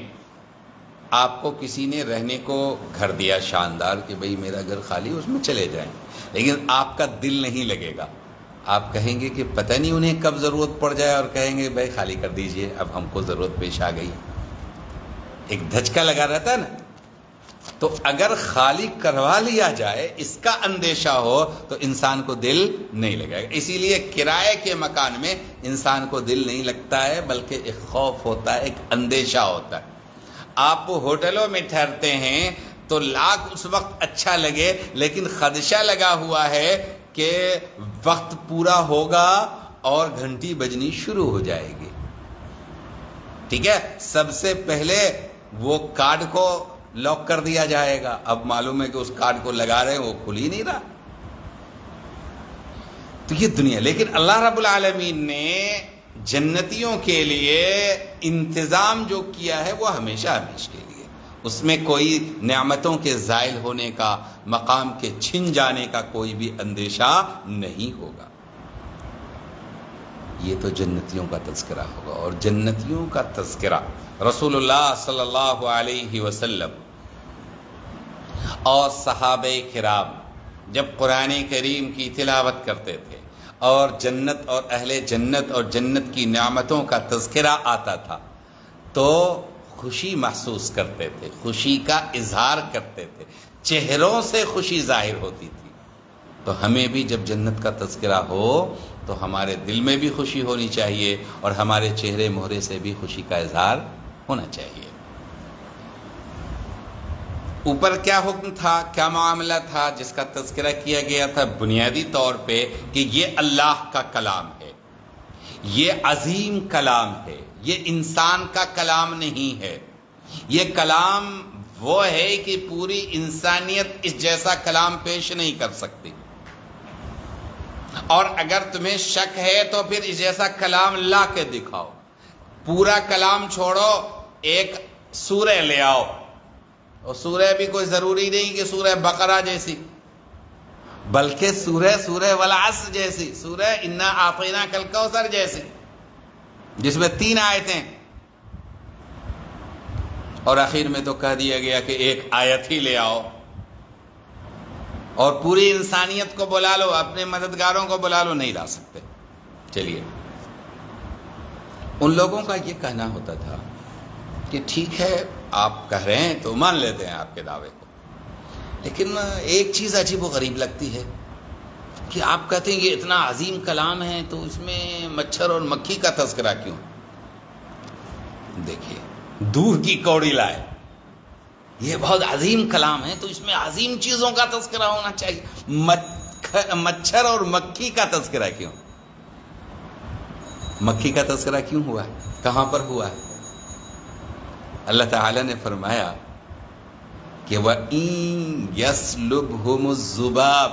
آپ کو کسی نے رہنے کو گھر دیا شاندار کہ بھئی میرا گھر خالی، اس میں چلے جائیں، لیکن آپ کا دل نہیں لگے گا۔ آپ کہیں گے کہ پتہ نہیں انہیں کب ضرورت پڑ جائے، اور کہیں گے بھائی خالی کر دیجئے، اب ہم کو ضرورت پیش آ گئی۔ ایک دھچکا لگا رہتا ہے نا، تو اگر خالی کروا لیا جائے اس کا اندیشہ ہو تو انسان کو دل نہیں لگے گا۔ اسی لیے کرائے کے مکان میں انسان کو دل نہیں لگتا ہے، بلکہ ایک خوف ہوتا ہے، ایک اندیشہ ہوتا ہے۔ آپ ہوٹلوں میں ٹھہرتے ہیں تو لاکھ اس وقت اچھا لگے، لیکن خدشہ لگا ہوا ہے کہ وقت پورا ہوگا اور گھنٹی بجنی شروع ہو جائے گی۔ ٹھیک ہے، سب سے پہلے وہ کارڈ کو لاک کر دیا جائے گا، اب معلوم ہے کہ اس کارڈ کو لگا رہے ہیں وہ کھل ہی نہیں رہا۔ تو یہ دنیا، لیکن اللہ رب العالمین نے جنتیوں کے لیے انتظام جو کیا ہے وہ ہمیشہ ہمیشہ کے لیے، اس میں کوئی نعمتوں کے زائل ہونے کا، مقام کے چھن جانے کا کوئی بھی اندیشہ نہیں ہوگا۔ یہ تو جنتیوں کا تذکرہ ہوگا، اور جنتیوں کا تذکرہ رسول اللہ صلی اللہ علیہ وسلم اور صحابہ کرام جب قرآن کریم کی تلاوت کرتے تھے اور جنت اور اہل جنت اور جنت کی نعمتوں کا تذکرہ آتا تھا تو خوشی محسوس کرتے تھے، خوشی کا اظہار کرتے تھے، چہروں سے خوشی ظاہر ہوتی تھی۔ تو ہمیں بھی جب جنت کا تذکرہ ہو تو ہمارے دل میں بھی خوشی ہونی چاہیے اور ہمارے چہرے مہرے سے بھی خوشی کا اظہار ہونا چاہیے۔ اوپر کیا حکم تھا، کیا معاملہ تھا جس کا تذکرہ کیا گیا تھا؟ بنیادی طور پہ کہ یہ اللہ کا کلام ہے، یہ عظیم کلام ہے، یہ انسان کا کلام نہیں ہے۔ یہ کلام وہ ہے کہ پوری انسانیت اس جیسا کلام پیش نہیں کر سکتی، اور اگر تمہیں شک ہے تو پھر اس جیسا کلام لا کے دکھاؤ۔ پورا کلام چھوڑو، ایک سورہ لے آؤ، اور سورہ بھی کوئی ضروری نہیں کہ سورہ بقرہ جیسی، بلکہ سورہ والعصر جیسی، سورہ انا اعطیناک الکوثر جیسی، جس میں 3 آیتیں، اور آخر میں تو کہہ دیا گیا کہ ایک آیت ہی لے آؤ، اور پوری انسانیت کو بلا لو، اپنے مددگاروں کو بلا لو، نہیں لا سکتے۔ چلیے، ان لوگوں کا یہ کہنا ہوتا تھا کہ ٹھیک ہے آپ کہہ رہے ہیں تو مان لیتے ہیں آپ کے دعوے کو، لیکن ایک چیز عجیب و غریب لگتی ہے کہ آپ کہتے ہیں یہ اتنا عظیم کلام ہے تو اس میں مچھر اور مکھی کا تذکرہ کیوں؟ دیکھیے، دور کی کوڑی لائے، یہ بہت عظیم کلام ہے تو اس میں عظیم چیزوں کا تذکرہ ہونا چاہیے، مچھر اور مکھی کا تذکرہ کیوں؟ مکھی کا تذکرہ کیوں ہوا ہے؟ کہاں پر ہوا ہے؟ اللہ تعالی نے فرمایا کہ وَإِن يَسْلُبْهُمُ الذُّبَابُ،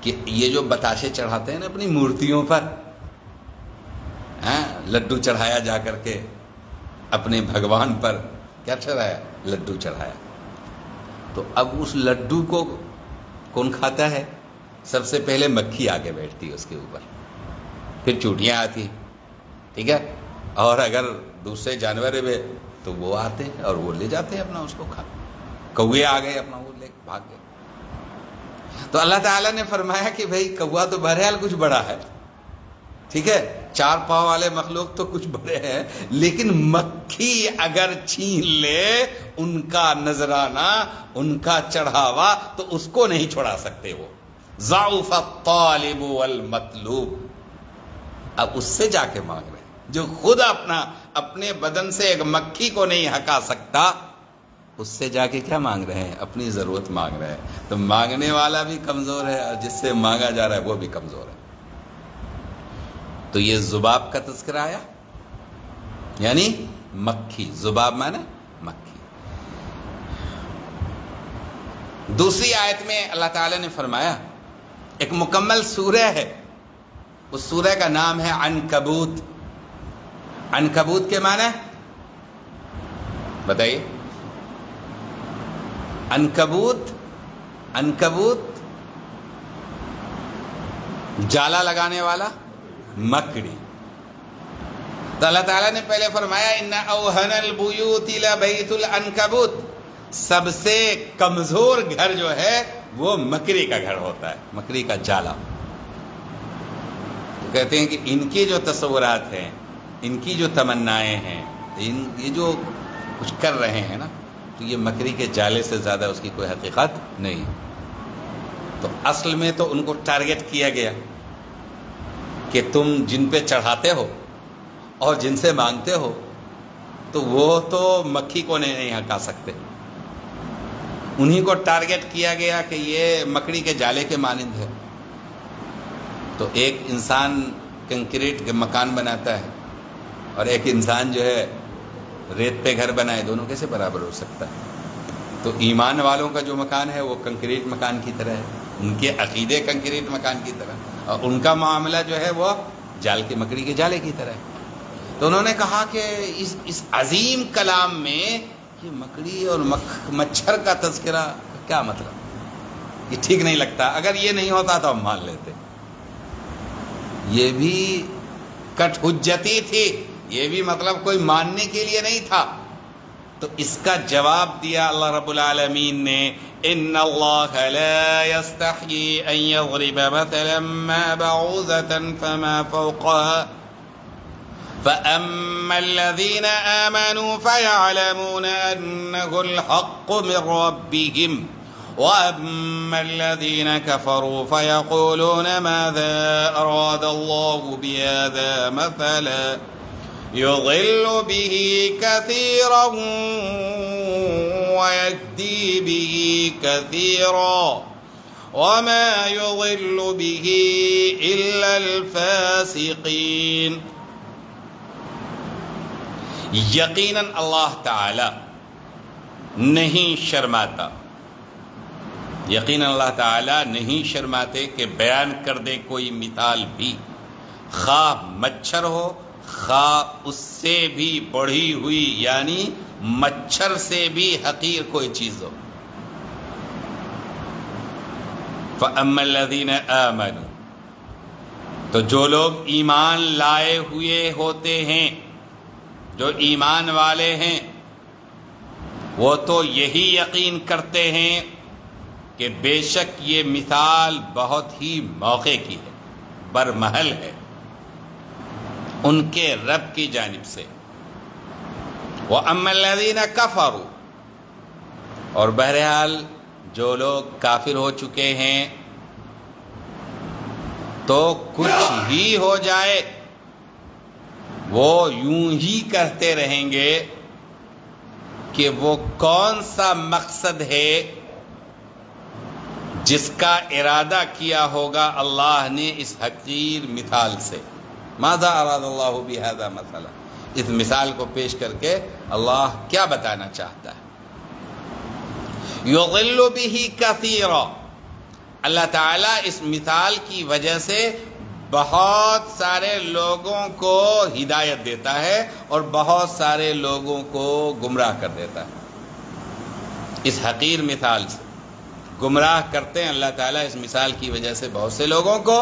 کہ یہ جو بتاشے چڑھاتے ہیں نا اپنی مورتیوں پر، لڈو چڑھایا جا کر کے اپنے بھگوان پر، کیا چڑھایا؟ لڈو چڑھایا، تو اب اس لڈو کو کون کھاتا ہے؟ سب سے پہلے مکھی آ کے بیٹھتی ہے اس کے اوپر، پھر چوٹیاں آتی ہیں، ٹھیک ہے، اور اگر دوسرے جانور بھی تو وہ آتے ہیں اور وہ لے جاتے ہیں اپنا اس کو کھا، کوے آ گئے اپنا وہ لے بھاگ گئے۔ تو اللہ تعالیٰ نے فرمایا کہ بھئی کوا تو بہرحال کچھ بڑا ہے، ٹھیک ہے، 4 پاؤں والے مخلوق تو کچھ بڑے ہیں، لیکن مکھی اگر چھین لے ان کا نذرانہ، ان کا چڑھاوا، تو اس کو نہیں چھڑا سکتے وہ۔ ضعف الطالب والمطلوب، اب اس سے جا کے مانگ رہے ہیں جو خود اپنے بدن سے ایک مکھی کو نہیں ہکا سکتا، اس سے جا کے کیا مانگ رہے ہیں؟ اپنی ضرورت مانگ رہے ہیں۔ تو مانگنے والا بھی کمزور ہے اور جس سے مانگا جا رہا ہے وہ بھی کمزور ہے۔ تو یہ ذباب کا تذکرہ آیا، یعنی مکھی، ذباب مانے مکھی۔ دوسری آیت میں اللہ تعالی نے فرمایا، ایک مکمل سورہ ہے، اس سورہ کا نام ہے عنکبوت۔ عنکبوت کے معنی بتائیے؟ عنکبوت جالا لگانے والا، مکڑی۔ تو اللہ تعالیٰ نے پہلے فرمایا ان اوہن البیوت لبیت العنکبوت، سب سے کمزور گھر جو ہے وہ مکڑی کا گھر ہوتا ہے، مکڑی کا جالا۔ تو کہتے ہیں کہ ان کے جو تصورات ہیں، ان کی جو تمنائیں ہیں، یہ جو کچھ کر رہے ہیں نا، تو یہ مکڑی کے جالے سے زیادہ اس کی کوئی حقیقت نہیں۔ تو اصل میں تو ان کو ٹارگٹ کیا گیا کہ تم جن پہ چڑھاتے ہو اور جن سے مانگتے ہو تو وہ تو مکھی کو نہیں ہکا سکتے، انہی کو ٹارگٹ کیا گیا کہ یہ مکڑی کے جالے کے مانند ہے۔ تو ایک انسان کنکریٹ کے مکان بناتا ہے اور ایک انسان جو ہے ریت پہ گھر بنائے، دونوں کیسے برابر ہو سکتا ہے؟ تو ایمان والوں کا جو مکان ہے وہ کنکریٹ مکان کی طرح ہے، ان کے عقیدے کنکریٹ مکان کی طرح، اور ان کا معاملہ جو ہے وہ جال کے مکڑی کے جالے کی طرح ہے۔ تو انہوں نے کہا کہ اس عظیم کلام میں یہ مکڑی اور مچھر کا تذکرہ کیا مطلب؟ یہ ٹھیک نہیں لگتا، اگر یہ نہیں ہوتا تو ہم مان لیتے۔ یہ بھی کٹ حجتی تھی، یہ بھی مطلب کوئی ماننے کے لیے نہیں تھا۔ تو اس کا جواب دیا اللہ رب العالمین نے، ان اللہ لا یستحیی ان یضرب مثلا ما بعوضة فما فوقها فأما الذين آمنوا فيعلمون أنه الحق من ربهم وَأَمَّا الَّذِينَ كَفَرُوا فَيَقُولُونَ مَاذَا أَرَادَ اللَّهُ بِهَذَا مَثَلًا يُضِلُّ بِهِ كَثِيرًا وَيَهْدِي بِهِ كَثِيرًا وَمَا يُضِلُّ بِهِ إِلَّا الْفَاسِقِينَ۔ یقیناً اللہ تعالی نہیں شرماتا، یقیناً اللہ تعالی نہیں شرماتے کہ بیان کر دے کوئی مثال بھی، خواہ مچھر ہو خواہ اس سے بھی بڑھی ہوئی، یعنی مچھر سے بھی حقیر کوئی چیز ہو۔ فَأَمَّا الَّذِينَ آمَنُوا، تو جو لوگ ایمان لائے ہوئے ہوتے ہیں، جو ایمان والے ہیں، وہ تو یہی یقین کرتے ہیں کہ بے شک یہ مثال بہت ہی موقع کی ہے، برمحل ہے، ان کے رب کی جانب سے۔ وَأَمَّا الَّذِينَ كَفَرُوا، اور بہرحال جو لوگ کافر ہو چکے ہیں تو کچھ ہی ہو جائے وہ یوں ہی کہتے رہیں گے کہ وہ کون سا مقصد ہے جس کا ارادہ کیا ہوگا اللہ نے اس حقیر مثال سے۔ ماذا اراد اللہ بہذا مثلا، اس مثال کو پیش کر کے اللہ کیا بتانا چاہتا ہے؟ یضل بہ کثیرا، اللہ تعالیٰ اس مثال کی وجہ سے بہت سارے لوگوں کو ہدایت دیتا ہے اور بہت سارے لوگوں کو گمراہ کر دیتا ہے۔ اس حقیر مثال سے گمراہ کرتے ہیں اللہ تعالیٰ اس مثال کی وجہ سے بہت سے لوگوں کو،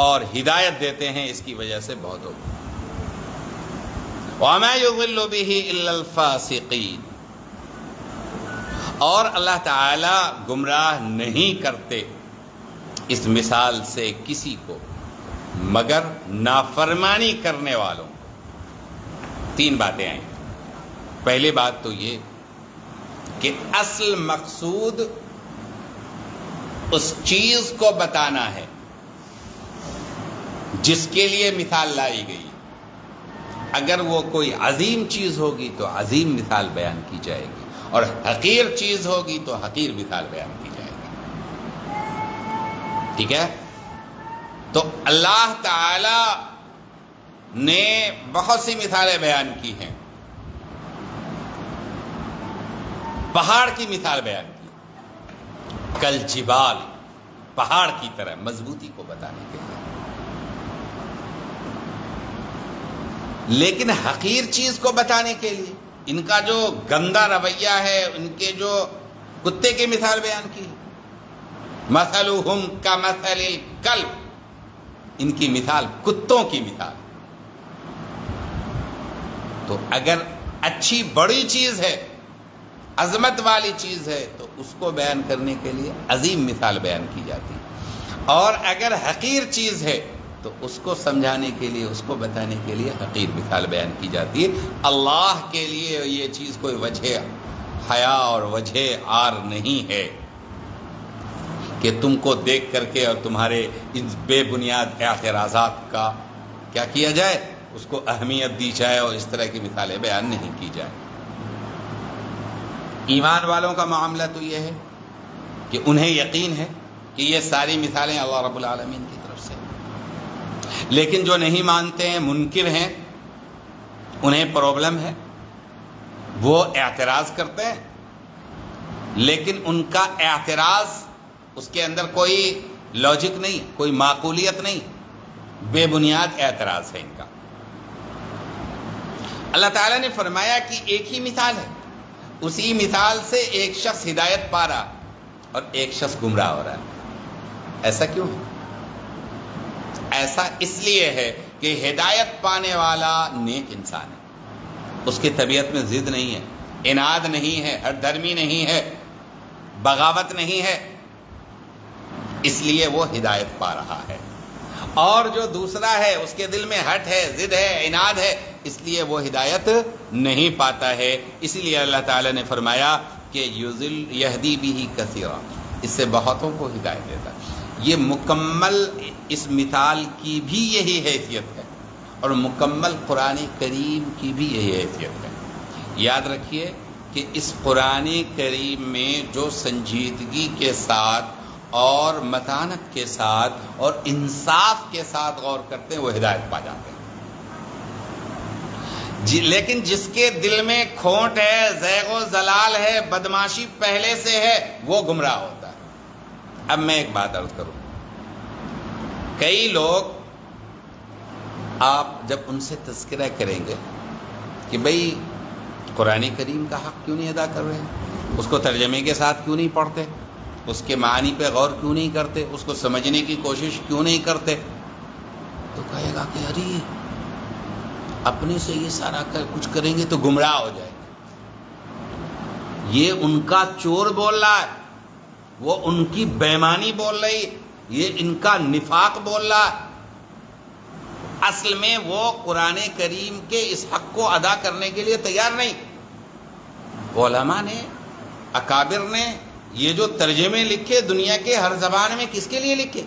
اور ہدایت دیتے ہیں اس کی وجہ سے بہتوں کو۔ وَمَا يُضِلُّ بِهِ إِلَّا الْفَاسِقِينَ، اور اللہ تعالیٰ گمراہ نہیں کرتے اس مثال سے کسی کو مگر نافرمانی کرنے والوں کو۔ تین باتیں آئیں۔ پہلی بات تو یہ کہ اصل مقصود اس چیز کو بتانا ہے جس کے لیے مثال لائی گئی۔ اگر وہ کوئی عظیم چیز ہوگی تو عظیم مثال بیان کی جائے گی، اور حقیر چیز ہوگی تو حقیر مثال بیان کی جائے گی۔ ٹھیک ہے؟ تو اللہ تعالی نے بہت سی مثالیں بیان کی ہیں۔ پہاڑ کی مثال بیان کی، کل جبال، پہاڑ کی طرح مضبوطی کو بتانے کے لیے۔ لیکن حقیر چیز کو بتانے کے لیے ان کا جو گندا رویہ ہے، ان کے جو کتے کی مثال بیان کی، مثلہم کمثل الکلب، ان کی مثال کتوں کی مثال۔ تو اگر اچھی بڑی چیز ہے، عظمت والی چیز ہے، تو اس کو بیان کرنے کے لیے عظیم مثال بیان کی جاتی ہے، اور اگر حقیر چیز ہے تو اس کو سمجھانے کے لیے، اس کو بتانے کے لیے حقیر مثال بیان کی جاتی ہے۔ اللہ کے لیے یہ چیز کوئی وجہ حیا اور وجہ عار نہیں ہے کہ تم کو دیکھ کر کے اور تمہارے ان بے بنیاد اعتراضات کا کیا کیا جائے، اس کو اہمیت دی جائے اور اس طرح کی مثالیں بیان نہیں کی جائے۔ ایمان والوں کا معاملہ تو یہ ہے کہ انہیں یقین ہے کہ یہ ساری مثالیں اللہ رب العالمین کی طرف سے، لیکن جو نہیں مانتے ہیں، منکر ہیں، انہیں پرابلم ہے، وہ اعتراض کرتے ہیں، لیکن ان کا اعتراض، اس کے اندر کوئی لاجک نہیں، کوئی معقولیت نہیں، بے بنیاد اعتراض ہے ان کا۔ اللہ تعالیٰ نے فرمایا کہ ایک ہی مثال ہے، اسی مثال سے ایک شخص ہدایت پا رہا اور ایک شخص گمراہ ہو رہا ہے۔ ایسا کیوں ہے؟ ایسا اس لیے ہے کہ ہدایت پانے والا نیک انسان ہے، اس کی طبیعت میں ضد نہیں ہے، عناد نہیں ہے، ہر دھرمی نہیں ہے، بغاوت نہیں ہے، اس لیے وہ ہدایت پا رہا ہے۔ اور جو دوسرا ہے، اس کے دل میں ہٹ ہے، ضد ہے، عناد ہے، اس لیے وہ ہدایت نہیں پاتا ہے۔ اسی لیے اللہ تعالیٰ نے فرمایا کہ یہدی بہ کثیرا، اس سے بہتوں کو ہدایت دیتا ہے. یہ مکمل اس مثال کی بھی یہی حیثیت ہے اور مکمل قرآن کریم کی بھی یہی حیثیت ہے. یاد رکھیے کہ اس قرآن کریم میں جو سنجیدگی کے ساتھ اور متانت کے ساتھ اور انصاف کے ساتھ غور کرتے ہیں وہ ہدایت پا جاتے ہیں. لیکن جس کے دل میں کھوٹ ہے، زیغ و ضلال ہے، بدماشی پہلے سے ہے، وہ گمراہ ہوتا ہے. اب میں ایک بات عرض کروں. کئی لوگ آپ جب ان سے تذکرہ کریں گے کہ بھئی قرآن کریم کا حق کیوں نہیں ادا کر رہے ہیں، اس کو ترجمے کے ساتھ کیوں نہیں پڑھتے، اس کے معنی پہ غور کیوں نہیں کرتے، اس کو سمجھنے کی کوشش کیوں نہیں کرتے، تو کہے گا کہ ارے اپنے سے یہ سارا کچھ کریں گے تو گمراہ ہو جائے گا. یہ ان کا چور بول رہا ہے، وہ ان کی بےمانی بول رہی، یہ ان کا نفاق بول رہا ہے. اصل میں وہ قرآن کریم کے اس حق کو ادا کرنے کے لیے تیار نہیں. علماء نے، اکابر نے یہ جو ترجمے لکھے دنیا کے ہر زبان میں کس کے لیے لکھے؟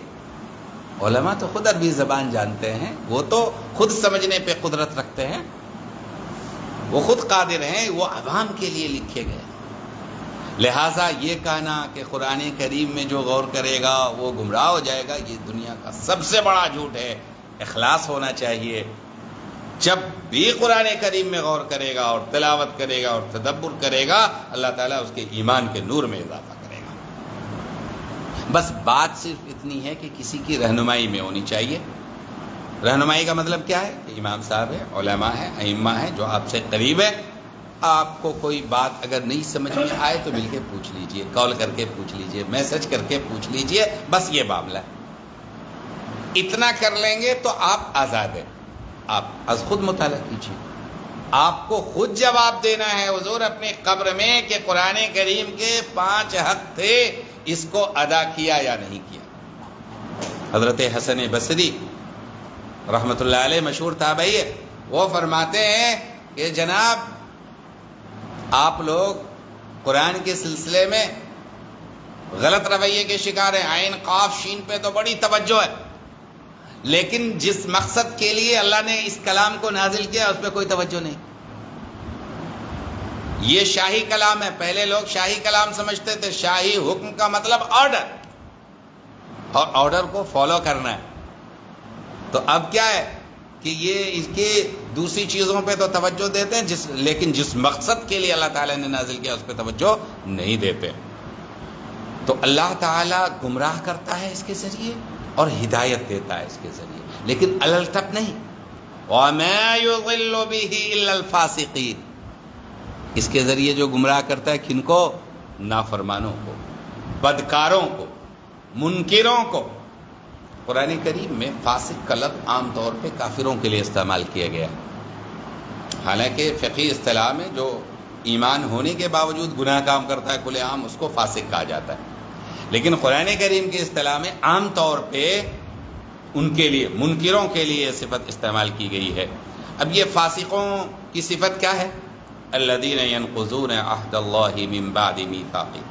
علماء تو خود عربی زبان جانتے ہیں، وہ تو خود سمجھنے پہ قدرت رکھتے ہیں، وہ خود قادر ہیں، وہ عوام کے لیے لکھے گئے. لہٰذا یہ کہنا کہ قرآن کریم میں جو غور کرے گا وہ گمراہ ہو جائے گا، یہ دنیا کا سب سے بڑا جھوٹ ہے. اخلاص ہونا چاہیے. جب بھی قرآن کریم میں غور کرے گا اور تلاوت کرے گا اور تدبر کرے گا، اللہ تعالیٰ اس کے ایمان کے نور میں اضافہ کرے گا. بس بات صرف اتنی ہے کہ کسی کی رہنمائی میں ہونی چاہیے. رہنمائی کا مطلب کیا ہے؟ کہ امام صاحب ہے، علماء ہیں، ائمہ ہیں جو آپ سے قریب ہے. آپ کو کوئی بات اگر نہیں سمجھ میں آئے تو مل کے پوچھ لیجئے، کال کر کے پوچھ لیجئے، میسج کر کے پوچھ لیجئے. بس یہ معاملہ ہے. اتنا کر لیں گے تو آپ آزاد ہیں. آپ از خود مطالعہ کیجیے، آپ کو خود جواب دینا ہے حضور اپنی قبر میں کہ قرآن کریم کے 5 حق تھے، اس کو ادا کیا یا نہیں کیا. حضرت حسن بصری رحمت اللہ علیہ مشہور تابعی ہے، وہ فرماتے ہیں کہ جناب آپ لوگ قرآن کے سلسلے میں غلط رویے کے شکار ہیں. عین قاف شین پہ تو بڑی توجہ ہے، لیکن جس مقصد کے لیے اللہ نے اس کلام کو نازل کیا اس پہ کوئی توجہ نہیں. یہ شاہی کلام ہے. پہلے لوگ شاہی کلام سمجھتے تھے. شاہی حکم کا مطلب آرڈر، اور آرڈر کو فالو کرنا ہے. تو اب کیا ہے کہ یہ اس کی دوسری چیزوں پہ تو توجہ دیتے ہیں، لیکن جس مقصد کے لیے اللہ تعالیٰ نے نازل کیا اس پہ توجہ نہیں دیتے. تو اللہ تعالیٰ گمراہ کرتا ہے اس کے ذریعے اور ہدایت دیتا ہے اس کے ذریعے، لیکن الٹپ نہیں. وَمَا يُضِلُّ بِهِ إِلَّا الْفَاسِقِينَ. اس کے ذریعے جو گمراہ کرتا ہے کن کو؟ نافرمانوں کو، بدکاروں کو، منکروں کو. قرآن کریم میں فاسق کا لفظ عام طور پہ کافروں کے لیے استعمال کیا گیا، حالانکہ فقہی اصطلاح میں جو ایمان ہونے کے باوجود گناہ کام کرتا ہے کھلے عام اس کو فاسق کہا جاتا ہے. لیکن قرآن کریم کی اصطلاح میں عام طور پہ ان کے لیے، منکروں کے لیے صفت استعمال کی گئی ہے. اب یہ فاسقوں کی صفت کیا ہے؟ الذین ینقضون عہد اللہ من بعد میثاقہ،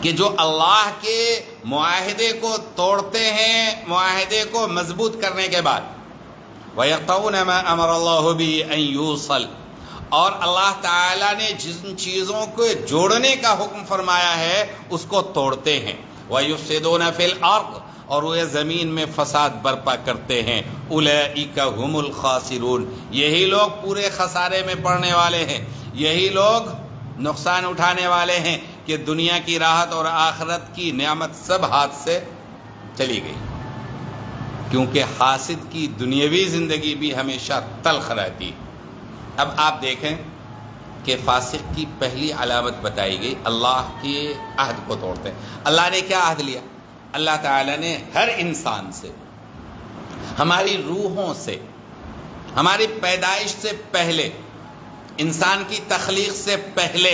کہ جو اللہ کے معاہدے کو توڑتے ہیں، معاہدے کو مضبوط کرنے کے بعد. وَيَقْطَعُونَ مَا أَمَرَ اللَّهُ بِهِ أَن يُوصَلَ، اور اللہ تعالیٰ نے جن چیزوں کو جوڑنے کا حکم فرمایا ہے اس کو توڑتے ہیں. وَيُفْسِدُونَ فِي الْأَرْضِ، اور وہ زمین میں فساد برپا کرتے ہیں. أُولَئِكَ هُمُ الْخَاسِرُونَ، یہی لوگ پورے خسارے میں پڑنے والے ہیں، یہی لوگ نقصان اٹھانے والے ہیں کہ دنیا کی راحت اور آخرت کی نعمت سب ہاتھ سے چلی گئی. کیونکہ حاسد کی دنیاوی زندگی بھی ہمیشہ تلخ رہتی. اب آپ دیکھیں کہ فاسق کی پہلی علامت بتائی گئی، اللہ کے عہد کو توڑتے ہیں. اللہ نے کیا عہد لیا؟ اللہ تعالیٰ نے ہر انسان سے، ہماری روحوں سے، ہماری پیدائش سے پہلے، انسان کی تخلیق سے پہلے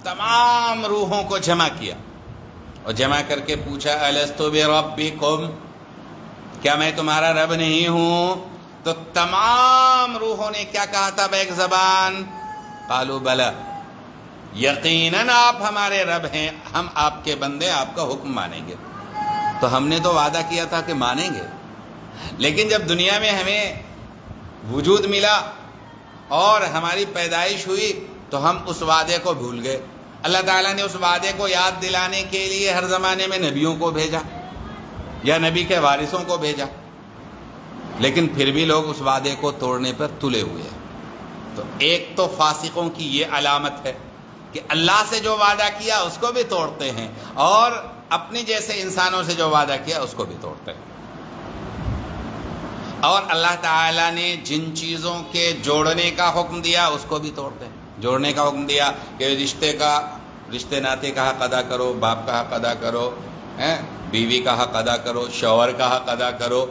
تمام روحوں کو جمع کیا اور جمع کر کے پوچھا الست بربکم، کیا میں تمہارا رب نہیں ہوں؟ تو تمام روحوں نے کیا کہا تھا بیک زبان؟ قالوا بلا، یقیناً آپ ہمارے رب ہیں، ہم آپ کے بندے، آپ کا حکم مانیں گے۔ تو ہم نے تو وعدہ کیا تھا کہ مانیں گے، لیکن جب دنیا میں ہمیں وجود ملا اور ہماری پیدائش ہوئی تو ہم اس وعدے کو بھول گئے۔ اللہ تعالیٰ نے اس وعدے کو یاد دلانے کے لیے ہر زمانے میں نبیوں کو بھیجا یا نبی کے وارثوں کو بھیجا، لیکن پھر بھی لوگ اس وعدے کو توڑنے پر تلے ہوئے ہیں۔ تو ایک تو فاسقوں کی یہ علامت ہے کہ اللہ سے جو وعدہ کیا اس کو بھی توڑتے ہیں، اور اپنے جیسے انسانوں سے جو وعدہ کیا اس کو بھی توڑتے ہیں۔ اور اللہ تعالیٰ نے جن چیزوں کے جوڑنے کا حکم دیا اس کو بھی توڑتے ہیں۔ جوڑنے کا حکم دیا کہ رشتے ناتے کا حق ادا کرو، باپ کا حق ادا کرو، بیوی کا حق ادا کرو، شوہر کا حق ادا کرو،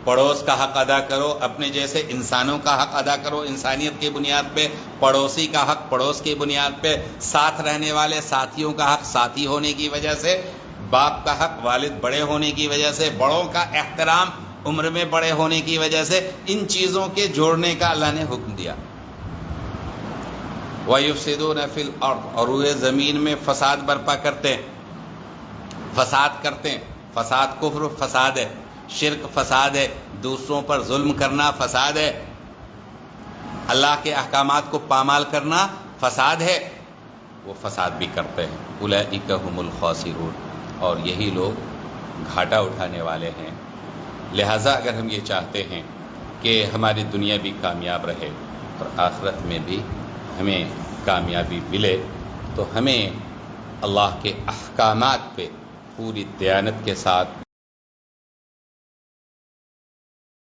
پڑوس کا حق ادا کرو، اپنے جیسے انسانوں کا حق ادا کرو انسانیت کی بنیاد پہ، پڑوسی کا حق پڑوس کی بنیاد پہ، ساتھ رہنے والے ساتھیوں کا حق ساتھی ہونے کی وجہ سے، باپ کا حق والد بڑے ہونے کی وجہ سے، بڑوں کا احترام عمر میں بڑے ہونے کی وجہ سے، ان چیزوں کے جوڑنے کا اللہ نے حکم دیا۔ وَيُفْسِدُونَ فِي الْأَرْضِ، اور وہ زمین میں فساد برپا کرتے ہیں، فساد کفر فساد ہے، شرک فساد ہے، دوسروں پر ظلم کرنا فساد ہے، اللہ کے احکامات کو پامال کرنا فساد ہے، وہ فساد بھی کرتے ہیں۔ اولئک هم الخاسرون، اور یہی لوگ گھاٹا اٹھانے والے ہیں۔ لہٰذا اگر ہم یہ چاہتے ہیں کہ ہماری دنیا بھی کامیاب رہے اور آخرت میں بھی ہمیں کامیابی ملے، تو ہمیں اللہ کے احکامات پہ پوری دیانت کے ساتھ